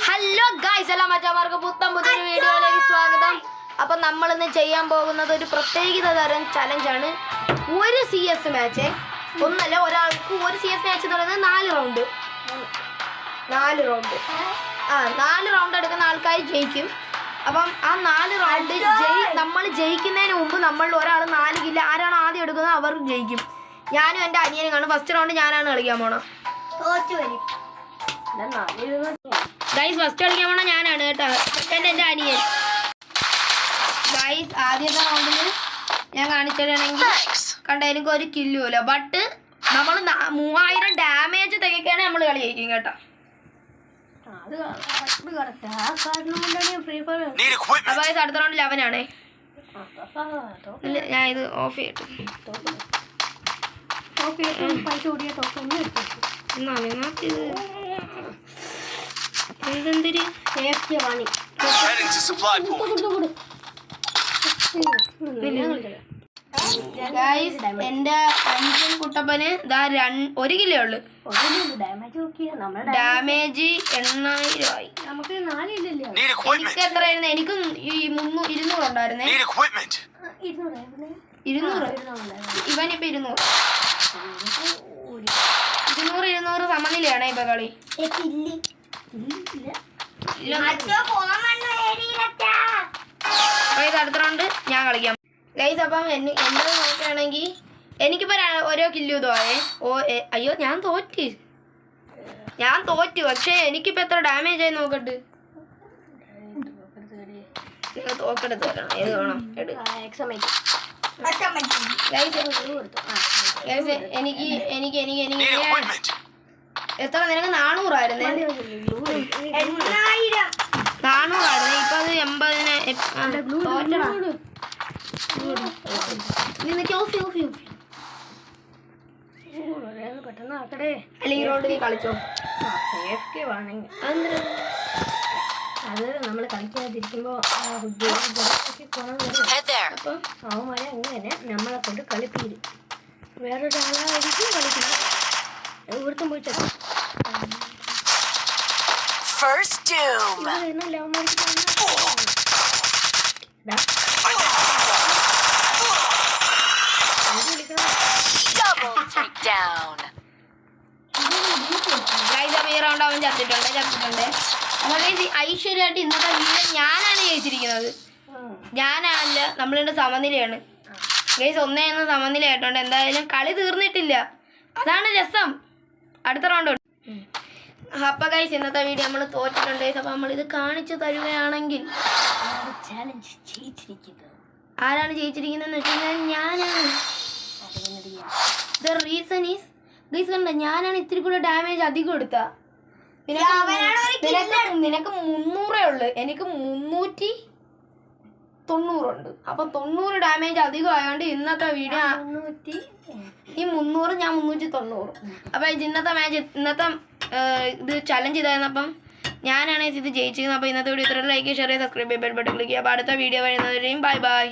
Hello guys, എല്ലാ മച്ചാമാർക്ക് പുത്തൻ പുതിയൊരു വീഡിയോയിലേക്ക് സ്വാഗതം. അപ്പം നമ്മളിന്ന് ചെയ്യാൻ പോകുന്നത് ഒരു പ്രത്യേക തരം ചലഞ്ചാണ്. ഒരു CS മാച്ച്, ഒന്നല്ല, ഒരാൾക്ക് ഒരു CS മാച്ച് എന്ന് പറയുന്നത് 4 റൗണ്ട്. 4 റൗണ്ട് എടുക്കുന്ന ആൾക്കാർ ജയിക്കും. അപ്പം ആ 4 റൗണ്ട് നമ്മൾ ജയിക്കുന്നതിന് മുമ്പ് നമ്മൾ ഒരാൾ 4 കില്ല ആരാണ് ആദ്യം എടുക്കുന്നത് അവർ ജയിക്കും. ഞാനും എൻ്റെ അനിയനും കാണും. ഫസ്റ്റ് റൗണ്ട് ഞാനാണ് കളിക്കാൻ പോണം. ഗൈസ്, ഫസ്റ്റ് കളിക്കാൻ പോണ ഞാനാണ് കേട്ടോ. സെക്കൻഡ് എൻ്റെ അനിയൻ. ഗൈസ്, ആദ്യത്തെ റൗണ്ടിൽ ഞാൻ കാണിച്ചിട്ടാണെങ്കിൽ കണ്ട എനിക്ക് ഒരു കില്ലുമില്ല. ബട്ട് നമ്മൾ 3000 ഡാമേജ് തികയ്ക്കാണ് നമ്മൾ കളി ജയിക്കും കേട്ടോ. അപ്പൊ അടുത്ത റൗണ്ടിൽ അവനാണേ. ഞാൻ ഇത് ഓഫ് ചെയ്യട്ടെ. എന്തൊരു എന്റെ അഞ്ചൻ കുട്ടപ്പന് 1 കിലോ ഉള്ളു. ഡാമേജ് 8000 ആയി. എനിക്ക് എത്രയായിരുന്നു? എനിക്ക് 200 ഉണ്ടായിരുന്നേ. 200. ഇവനിപ്പോ 200 സമനിലയാണ് ഇപ്പൊ കളി. അടുത്ത റൗണ്ട് ഞാൻ കളിക്കാം ഗൈസ്. അപ്പം എന്നെ നോക്കുകയാണെങ്കിൽ എനിക്കിപ്പോ ഓരോ കില്ലു ഇതായേ. അയ്യോ, ഞാൻ തോറ്റ്. പക്ഷെ എനിക്കിപ്പോ എത്ര ഡാമേജ് ആയി നോക്കട്ട്. നിങ്ങൾ തോക്കെടുത്ത് തരണം. ഏത് വേണം എനിക്ക് എത്ര? നിനക്ക് 400 ആയിരുന്നേ. 400 ആയിരുന്നു. ഇപ്പൊ അത് 80. അല്ലെങ്കിൽ റൗണ്ട് നീ കളിച്ചോ. അത് നമ്മൾ കളിക്കാതിരിക്കുമ്പോ അപ്പം അവന്മാരെ അങ്ങനെ നമ്മളെ കൊണ്ട് കളിപ്പിക്കും. വേറൊരാളായിരിക്കും കളിക്കുന്നത്. ഇവിടുത്തെ പോയി റൗണ്ട് അവൻ ചത്തിട്ടുണ്ട്. അതുകൊണ്ട് ഐശ്വര്യമായിട്ട് ഇന്നത്തെ വീഡിയോ ഞാനാണ് ജയിച്ചിരിക്കുന്നത്. ഞാനല്ല, നമ്മളുടെ സമനിലയാണ് ഗൈസ്. 1-1 സമനില ആയിട്ടുണ്ട്. എന്തായാലും കളി തീർന്നിട്ടില്ല, അതാണ് രസം. അടുത്ത റൗണ്ട്. അപ്പൊ ഗൈസ്, ഇന്നത്തെ വീഡിയോ നമ്മൾ തോറ്റിട്ടുണ്ട്. അപ്പൊ നമ്മളിത് കാണിച്ചു തരുകയാണെങ്കിൽ ആരാണ് ജയിച്ചിരിക്കുന്നതെന്ന് വെച്ച് കഴിഞ്ഞാൽ ഞാനാണ്. ദ റീസൺ ഈസ് ഗൈസ്, കണ്ട ഞാനാണ് ഇത്തിരി കൂടെ ഡാമേജ് അധികം എടുത്ത. നിനക്ക് 300 ഉള്ളു, എനിക്ക് 390 ഉണ്ട്. അപ്പൊ 90 ഡാമേജ് അധികം ആയതുകൊണ്ട് ഇന്നത്തെ വീഡിയോ ഈ 300 ഞാൻ 390. അപ്പൊ ഇന്നത്തെ ഇത് ചലഞ്ച് ചെയ്തായിരുന്നു. അപ്പം ഞാനാണ് ഇത് ജയിച്ചിരുന്നത്. അപ്പൊ ഇന്നത്തെ വീഡിയോ ഇത്ര like, share, subscribe, bell button click ചെയ്യുക. അപ്പൊ അടുത്ത വീഡിയോ വരുന്നവരെയും ബൈ ബൈ.